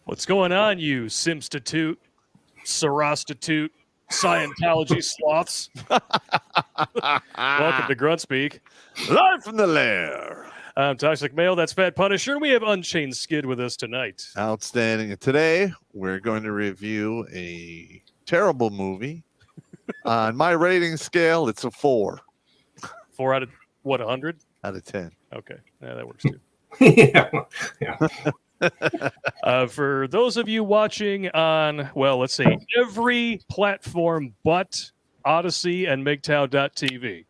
What's going on, you Simstitute, Sorostitute, Scientology sloths? Welcome to Grunt Speak. Live from the lair. I'm Toxic Male, that's Fat Punisher, and we have Unchained Skid with us tonight. Outstanding. And today, we're going to review a terrible movie. On my rating scale, it's a 4. 4 out of, what, 100? Out of 10. Okay, yeah, that works too. Yeah. For those of you watching on, well, let's see, every platform but Odyssey and MGTOW.tv,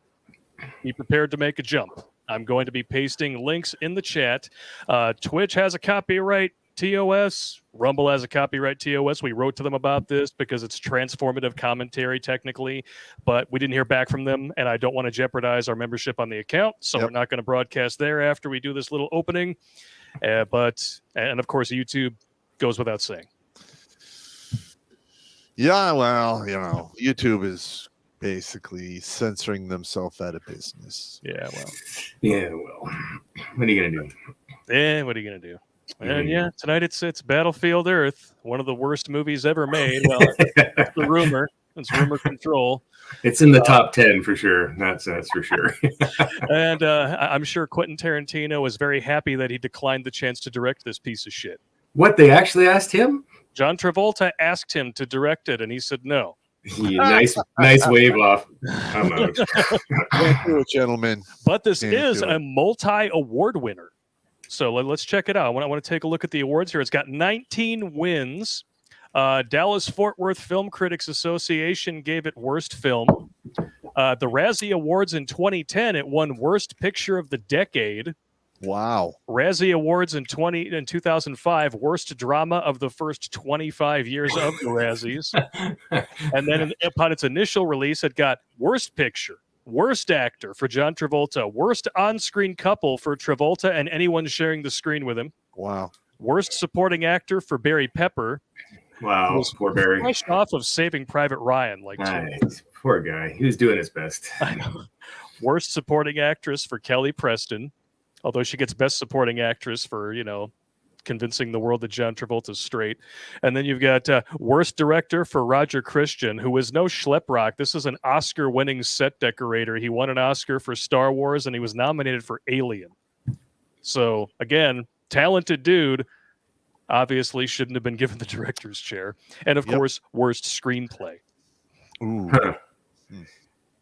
be prepared to make a jump. I'm going to be pasting links in the chat. Twitch has a copyright TOS. Rumble has a copyright TOS. We wrote to them about this because it's transformative commentary technically, but we didn't hear back from them, and I don't want to jeopardize our membership on the account, so we're not going to broadcast there after we do this little opening. And of course, YouTube goes without saying. Yeah, well, YouTube is basically censoring themselves out of business. Yeah, well. What are you gonna do? Yeah, what are you gonna do? And tonight it's Battlefield Earth, one of the worst movies ever made. Well, that's the rumor. It's rumor control. It's in the top 10 for sure. That's for sure. And I'm sure Quentin Tarantino was very happy that he declined the chance to direct this piece of shit. What, they actually asked him? John Travolta asked him to direct it, and he said no. Nice wave off. I'm out. Can't do it, gentlemen. But this is a multi-award winner. So let's check it out. I want to take a look at the awards here. It's got 19 wins. Dallas-Fort Worth Film Critics Association gave it Worst Film. The Razzie Awards in 2010, it won Worst Picture of the Decade. Wow. Razzie Awards in 2005, Worst Drama of the First 25 Years of the Razzies. And then upon its initial release, it got Worst Picture, Worst Actor for John Travolta, Worst On-Screen Couple for Travolta and anyone sharing the screen with him. Wow. Worst Supporting Actor for Barry Pepper. Wow, poor Barry. Fresh off of Saving Private Ryan. Poor guy. He was doing his best. I know. Worst Supporting Actress for Kelly Preston, although she gets Best Supporting Actress for, convincing the world that John Travolta's straight. And then you've got Worst Director for Roger Christian, who is no schleprock. This is an Oscar-winning set decorator. He won an Oscar for Star Wars, and he was nominated for Alien. So, again, talented dude. Obviously shouldn't have been given the director's chair. And, of course, Worst Screenplay. Ooh. Huh.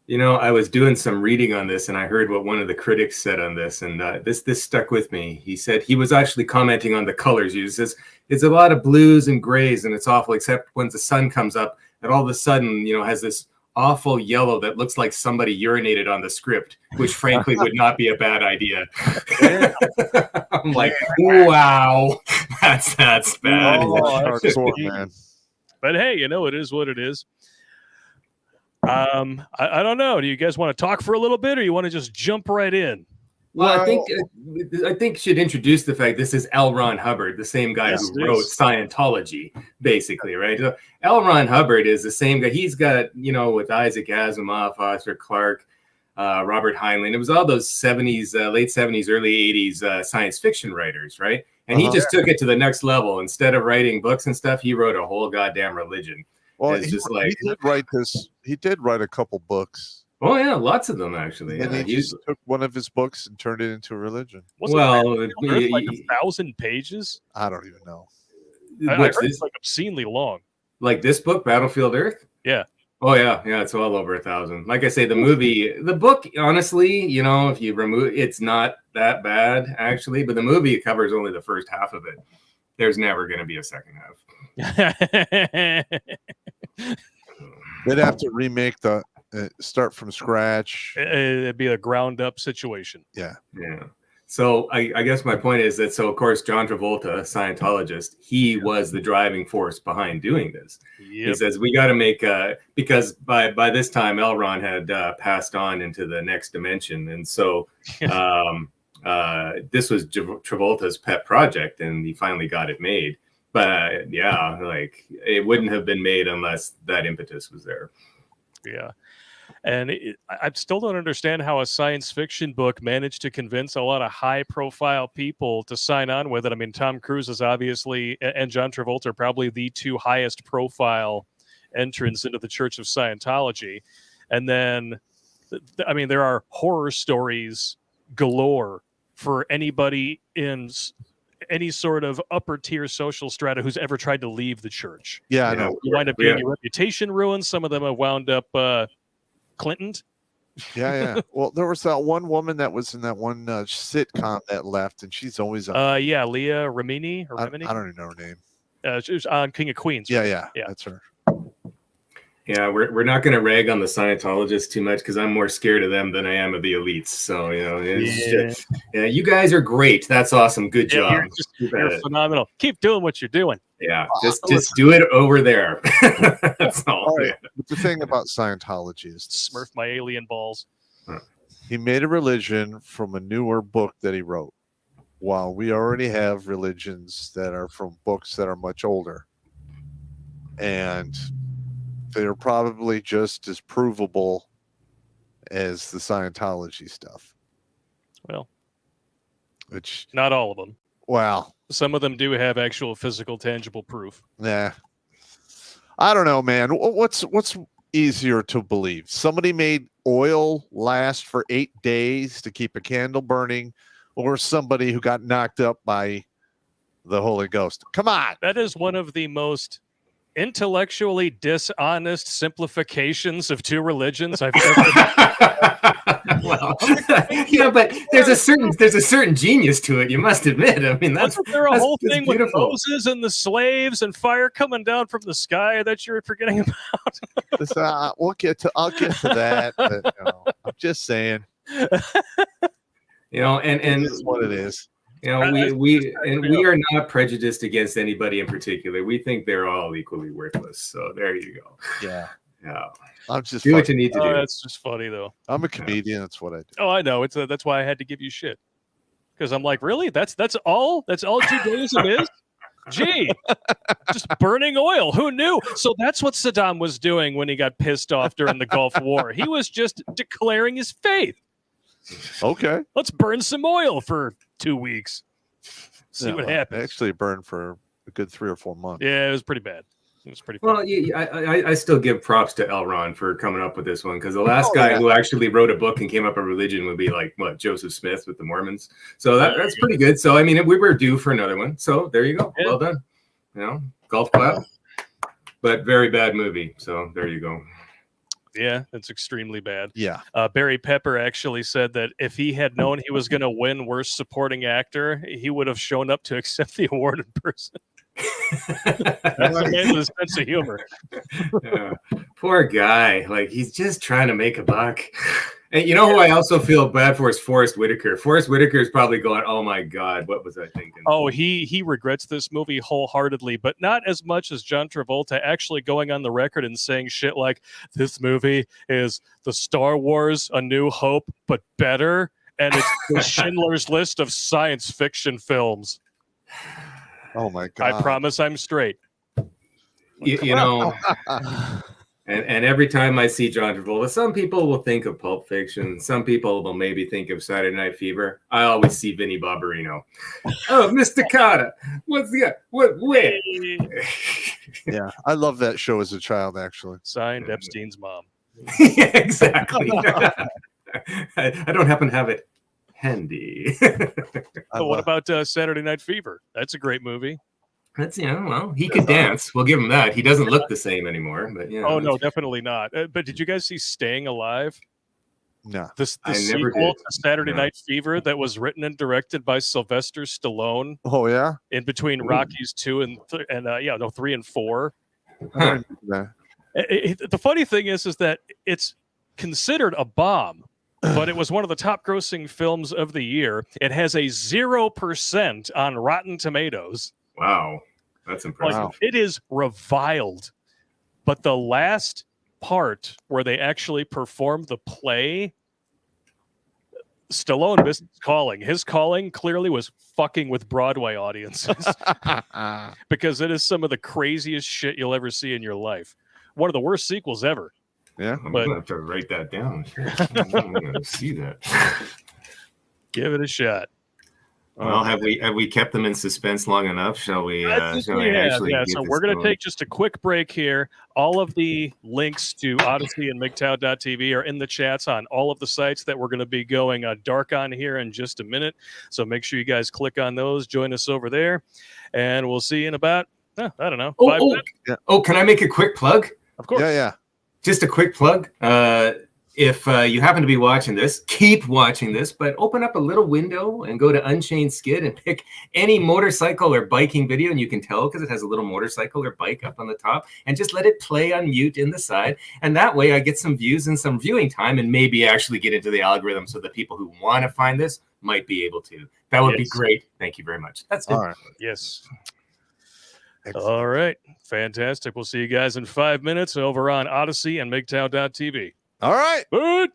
I was doing some reading on this, and I heard what one of the critics said on this, and this stuck with me. He said he was actually commenting on the colors used. He says, it's a lot of blues and grays, and it's awful, except when the sun comes up, it all of a sudden, has this awful yellow that looks like somebody urinated on the script, which frankly would not be a bad idea. I'm like, wow, that's bad. Hardcore, man. But hey, it is what it is. I don't know. Do you guys want to talk for a little bit, or you want to just jump right in? Well, I think should introduce the fact this is L. Ron Hubbard, the same guy who wrote Scientology, basically, right? So L. Ron Hubbard is the same guy. He's got, with Isaac Asimov, Arthur Clarke, Robert Heinlein. It was all those 70s, late 70s, early 80s science fiction writers, right? And he just took it to the next level. Instead of writing books and stuff, he wrote a whole goddamn religion. Well, he did write this. He did write a couple books. Oh yeah, lots of them actually. And he just took one of his books and turned it into a religion. Like 1,000 pages? I don't even know. I heard it's like obscenely long. Like this book, Battlefield Earth? Yeah. Oh yeah, it's all over 1,000. Like I say, the book, honestly, if you remove, it's not that bad actually. But the movie covers only the first half of it. There's never going to be a second half. They'd have to remake start from scratch. It'd be a ground up situation. Yeah. So I guess my point is that, of course, John Travolta, Scientologist, he was the driving force behind doing this. Yep. He says, we got to make because by this time, L. Ron had passed on into the next dimension. And so this was Travolta's pet project, and he finally got it made. But it wouldn't have been made unless that impetus was there. Yeah. And I still don't understand how a science fiction book managed to convince a lot of high-profile people to sign on with it. I mean, Tom Cruise is obviously, and John Travolta are probably the two highest-profile entrants into the Church of Scientology. And then, there are horror stories galore for anybody in any sort of upper-tier social strata who's ever tried to leave the church. Yeah, I know. You wind up getting your reputation ruined. Some of them have wound up Clintoned. Yeah. Well, there was that one woman that was in that one sitcom that left, and she's always on. Leah Remini. I don't even know her name. She was on King of Queens. Right? Yeah, that's her. Yeah, we're not going to rag on the Scientologists too much because I'm more scared of them than I am of the elites. So, yeah, you guys are great. That's awesome. Good job. You're phenomenal. Keep doing what you're doing. Yeah, just do it over there. That's all. Right. The thing about Scientology is Smurf my alien balls. he made a religion from a newer book that he wrote, while we already have religions that are from books that are much older. And they're probably just as provable as the Scientology stuff. Well, which not all of them. Well, some of them do have actual physical, tangible proof. Nah, I don't know, man. What's easier to believe? Somebody made oil last for 8 days to keep a candle burning, or somebody who got knocked up by the Holy Ghost? Come on. That is one of the most intellectually dishonest simplifications of two religions I've ever well, yeah, but there's a certain genius to it, you must admit. I mean, wasn't there a whole thing with Moses and the slaves and fire coming down from the sky that you're forgetting about? I'll get to that. But, I'm just saying. And it is what it is. We are not prejudiced against anybody in particular. We think they're all equally worthless. So there you go. Yeah. I'm just do what you need to do. That's just funny though. I'm a comedian. That's what I do. Oh, I know. That's why I had to give you shit. Because I'm like, really? That's all Judaism is? Gee, just burning oil. Who knew? So that's what Saddam was doing when he got pissed off during the Gulf War. He was just declaring his faith. Okay. Let's burn some oil for 2 weeks. See what happens. Actually, it burned for a good 3 or 4 months. Yeah, it was pretty bad. It was pretty well. I still give props to L. Ron for coming up with this one, because the last guy who actually wrote a book and came up with religion would be like Joseph Smith with the Mormons. So that's pretty good. So I mean, we were due for another one. So there you go. Yeah. Well done. Golf clap. But very bad movie. So there you go. Yeah, it's extremely bad. Yeah. Barry Pepper actually said that if he had known he was going to win Worst Supporting Actor, he would have shown up to accept the award in person. That's a man with a sense of humor. Poor guy. Like, he's just trying to make a buck. And you know who I also feel bad for is Forrest Whitaker. Forrest Whitaker is probably going, oh my God, what was I thinking? Oh, he regrets this movie wholeheartedly, but not as much as John Travolta actually going on the record and saying shit like, this movie is the Star Wars A New Hope, but better, and it's the Schindler's List of science fiction films. Oh my God. I promise I'm straight. You know... And every time I see John Travolta, some people will think of Pulp Fiction. Some people will maybe think of Saturday Night Fever. I always see Vinnie Barbarino. Oh, Mr. Carter. What's the where? Yeah, I love that show as a child, actually. Signed Epstein's mom. Yeah, exactly. I don't happen to have it handy. What about Saturday Night Fever? That's a great movie. That's well, he could dance. We'll give him that. He doesn't look the same anymore, but Oh no, definitely not. But did you guys see Staying Alive? No. The sequel to Saturday Night Fever that was written and directed by Sylvester Stallone. Oh yeah. In between Rockies 2 and 3 and 4. Huh. The funny thing is that it's considered a bomb, but it was one of the top grossing films of the year. It has a 0% on Rotten Tomatoes. Wow, that's impressive. Like, it is reviled, but the last part where they actually perform the play, Stallone missed his calling. His calling clearly was fucking with Broadway audiences because it is some of the craziest shit you'll ever see in your life. One of the worst sequels ever. Yeah, I'm gonna have to write that down. I'm gonna see that. Give it a shot. Well, have we kept them in suspense long enough? Shall we? So we're going to take just a quick break here. All of the links to Odyssey and MGTOW.tv are in the chats on all of the sites that we're going to be going dark on here in just a minute. So make sure you guys click on those. Join us over there, and we'll see you in about I don't know 5 minutes. Yeah. Oh, can I make a quick plug? Of course. Yeah. Just a quick plug. if you happen to be watching this, keep watching this, but open up a little window and go to Unchained Skid and pick any motorcycle or biking video, and you can tell because it has a little motorcycle or bike up on the top, and just let it play on mute in the side. And that way I get some views and some viewing time and maybe actually get into the algorithm so that people who want to find this might be able to. That would be great. Thank you very much. That's it. All right. Yes. Excellent. All right. Fantastic. We'll see you guys in 5 minutes over on Odyssey and MGTOW.tv. All right. Good.